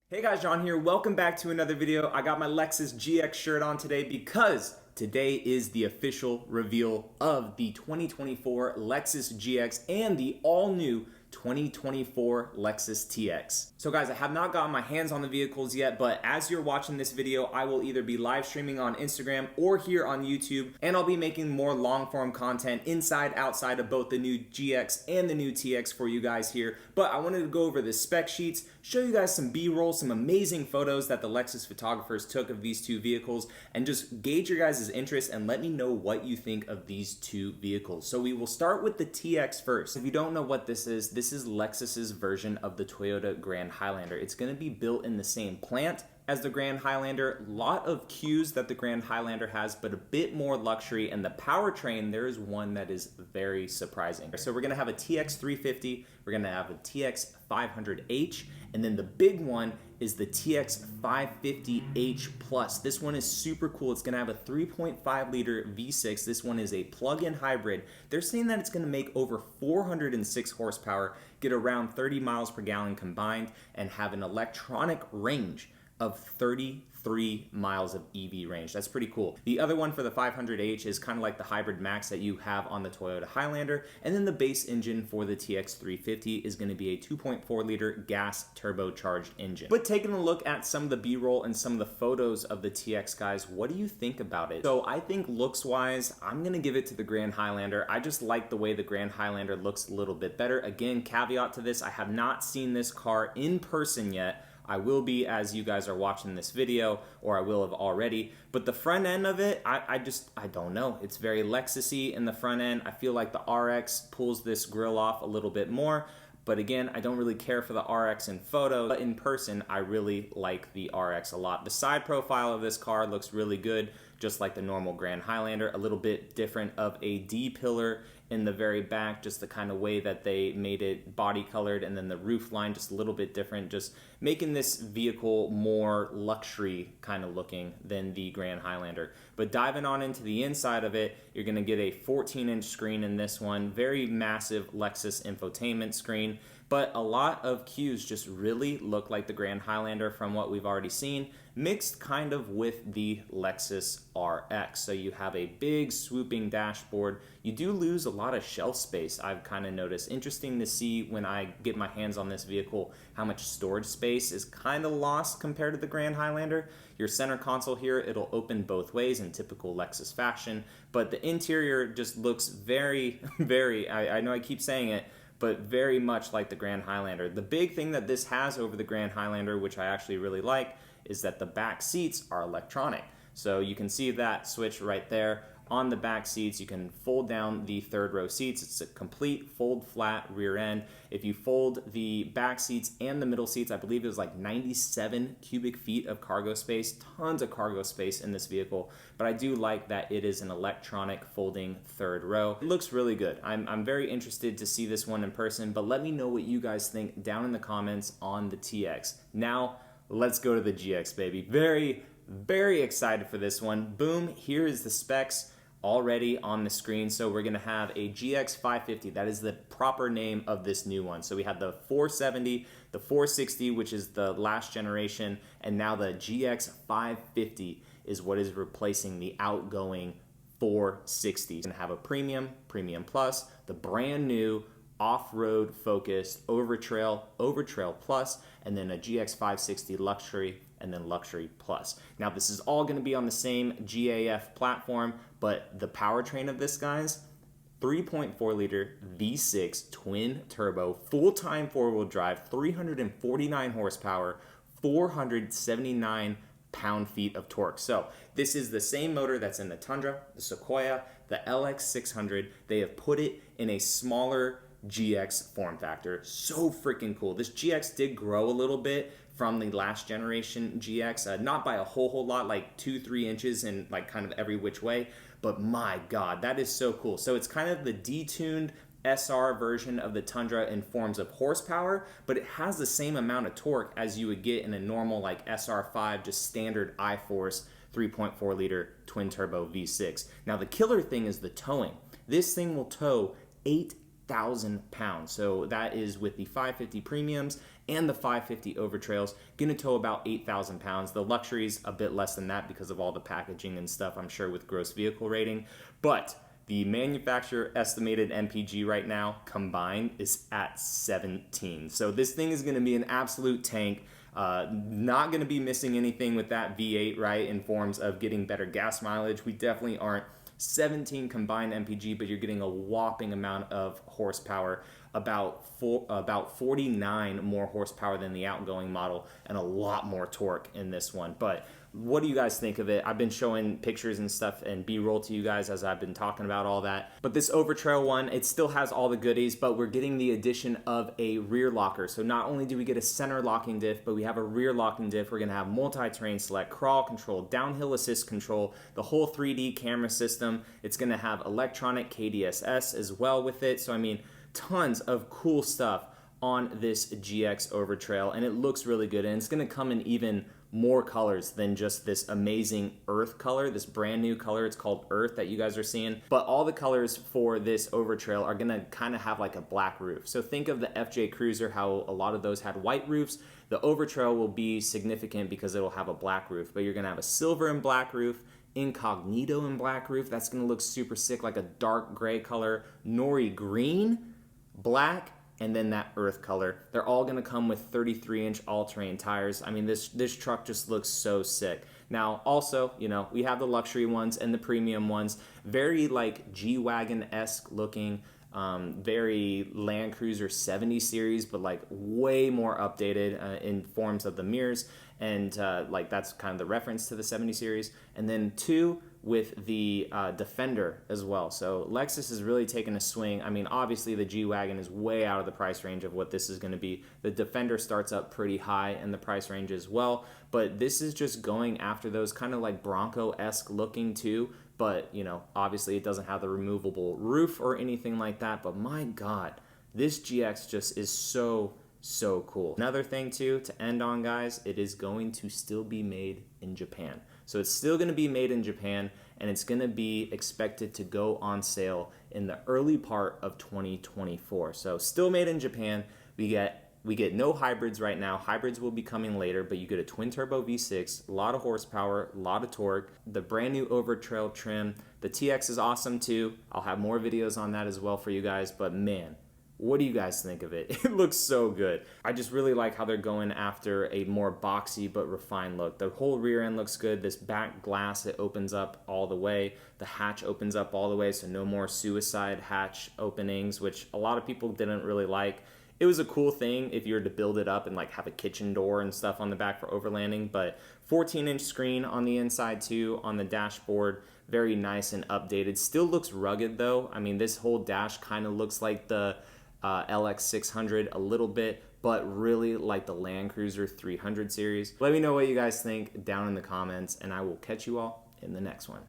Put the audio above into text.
Hey guys, John here. Welcome back to another video. I got my Lexus GX shirt on today because today is the official reveal of the 2024 Lexus GX and the all-new 2024 Lexus TX. So guys, I have not gotten my hands on the vehicles yet, but as you're watching this video, I will either be live streaming on Instagram or here on YouTube, and I'll be making more long form content inside, outside of both the new GX and the new TX for you guys here. But I wanted to go over the spec sheets, show you guys some B-roll, some amazing photos that the Lexus photographers took of these two vehicles, and just gauge your guys' interest and let me know what you think of these two vehicles. So we will start with the TX first. If you don't know what this is Lexus's version of the Toyota Grand Highlander. It's going to be built in the same plant as the Grand Highlander. A lot of cues that the Grand Highlander has, but a bit more luxury. And the powertrain, there is one that is very surprising. So we're going to have a TX350, we're going to have a TX500H, and then the big one is the TX550H Plus. This one is super cool. It's going to have a 3.5 liter V6. This one is a plug-in hybrid. They're saying that it's going to make over 406 horsepower, get around 30 miles per gallon combined, and have an electronic range of 33 miles of EV range. That's pretty cool. The other one for the 500H is kind of like the hybrid max that you have on the Toyota Highlander. And then the base engine for the TX350 is going to be a 2.4 liter gas turbocharged engine. But taking a look at some of the B-roll and some of the photos of the TX, guys, what do you think about it? So I think looks wise, I'm going to give it to the Grand Highlander. I just like the way the Grand Highlander looks a little bit better. Again, caveat to this, I have not seen this car in person yet. I will be as you guys are watching this video, or I will have already. But the front end of it, I don't know. It's very Lexus-y in the front end. I feel like the RX pulls this grille off a little bit more. But again, I don't really care for the RX in photo. But in person, I really like the RX a lot. The side profile of this car looks really good, just like the normal Grand Highlander. A little bit different of a D-pillar in the very back, just the kind of way that they made it body colored, and then the roof line just a little bit different, just making this vehicle more luxury kind of looking than the Grand Highlander. But diving on into the inside of it, you're going to get a 14-inch screen in this one, very massive Lexus infotainment screen, but a lot of cues just really look like the Grand Highlander from what we've already seen, mixed kind of with the Lexus RX. So you have a big swooping dashboard. You do lose a lot of shelf space, I've kind of noticed. Interesting to see when I get my hands on this vehicle how much storage space is kind of lost compared to the Grand Highlander. Your center console here, it'll open both ways in typical Lexus fashion, but the interior just looks very, I know I keep saying it, but very much like the Grand Highlander. The big thing that this has over the Grand Highlander, which I actually really like, is that the back seats are electronic. So you can see that switch right there. On the back seats, you can fold down the third row seats. It's a complete fold flat rear end. If you fold the back seats and the middle seats, I believe it was like 97 cubic feet of cargo space, tons of cargo space in this vehicle. But I do like that it is an electronic folding third row. It looks really good. I'm very interested to see this one in person, but let me know what you guys think down in the comments on the TX. Now, let's go to the GX, baby. Very excited for this one. Boom, here is the specs already on the screen. So we're gonna have a GX550. That is the proper name of this new one. So we have the 470, the 460, which is the last generation, and now the GX550 is what is replacing the outgoing 460. It's gonna have a premium plus, the brand new off-road focused Overtrail Plus, and then a GX560 Luxury, and then Luxury Plus. Now this is all going to be on the same GAF platform, but the powertrain of this, guys, 3.4 liter V6 twin turbo, full-time four-wheel drive, 349 horsepower, 479 pound-feet of torque. So this is the same motor that's in the Tundra, the Sequoia, the LX600. They have put it in a smaller GX form factor. So freaking cool. This GX did grow a little bit from the last generation GX, not by a whole lot, like 2-3 inches in like kind of every which way, but my god, that is so cool. So it's kind of the detuned SR version of the Tundra in forms of horsepower, but it has the same amount of torque as you would get in a normal like SR5, just standard I-Force 3.4 liter twin turbo V6. Now the killer thing is the towing. This thing will tow 8 8,000 pounds. So that is with the 550 premiums and the 550 Overtrails, gonna tow about 8,000 pounds. The luxury's a bit less than that because of all the packaging and stuff, I'm sure, with gross vehicle rating. But the manufacturer estimated MPG right now combined is at 17. So this thing is gonna be an absolute tank. Not gonna be missing anything with that V8, right, in forms of getting better gas mileage. We definitely aren't. 17 combined MPG, but you're getting a whopping amount of horsepower, about 49 more horsepower than the outgoing model, and a lot more torque in this one. But what do you guys think of it? I've been showing pictures and stuff and B-roll to you guys as I've been talking about all that. But this Overtrail one, it still has all the goodies, but we're getting the addition of a rear locker. So not only do we get a center locking diff, but we have a rear locking diff. We're gonna have multi-terrain select, crawl control, downhill assist control, the whole 3D camera system. It's gonna have electronic KDSS as well with it. So I mean, tons of cool stuff on this GX Overtrail, and it looks really good, and it's gonna come in even more colors than just this amazing earth color, this brand new color. It's called Earth that you guys are seeing. But all the colors for this Overtrail are gonna kind of have like a black roof. So think of the FJ Cruiser, how a lot of those had white roofs. The Overtrail will be significant because it'll have a black roof, but you're gonna have a silver and black roof, incognito and black roof. That's gonna look super sick, like a dark gray color, nori green, black, and then that earth color. They're all gonna come with 33-inch all-terrain tires. I mean, this truck just looks so sick. Now, also, you know, we have the luxury ones and the premium ones, very like G-Wagon-esque looking, very Land Cruiser 70 series, but like way more updated in forms of the mirrors, and like that's kind of the reference to the 70 series. And then two with the Defender as well. So Lexus is really taking a swing. I mean, obviously the G-Wagon is way out of the price range of what this is gonna be. The Defender starts up pretty high in the price range as well, but this is just going after those kind of like Bronco-esque looking too. But, you know, obviously it doesn't have the removable roof or anything like that, but my God, this GX just is so cool. Another thing too, to end on, guys, it is going to still be made in Japan. So it's still going to be made in Japan, and it's going to be expected to go on sale in the early part of 2024. So still made in Japan. We get no hybrids right now. Hybrids will be coming later, but you get a twin turbo V6, a lot of horsepower, a lot of torque, the brand new Overtrail trim. The TX is awesome too. I'll have more videos on that as well for you guys, but man, what do you guys think of it? It looks so good. I just really like how they're going after a more boxy but refined look. The whole rear end looks good. This back glass, it opens up all the way. The hatch opens up all the way, so no more suicide hatch openings, which a lot of people didn't really like. It was a cool thing if you were to build it up and like have a kitchen door and stuff on the back for overlanding, but 14-inch screen on the inside too, on the dashboard. Very nice and updated. Still looks rugged though. I mean, this whole dash kind of looks like the LX600 a little bit, but really like the Land Cruiser 300 series. Let me know what you guys think down in the comments, and I will catch you all in the next one.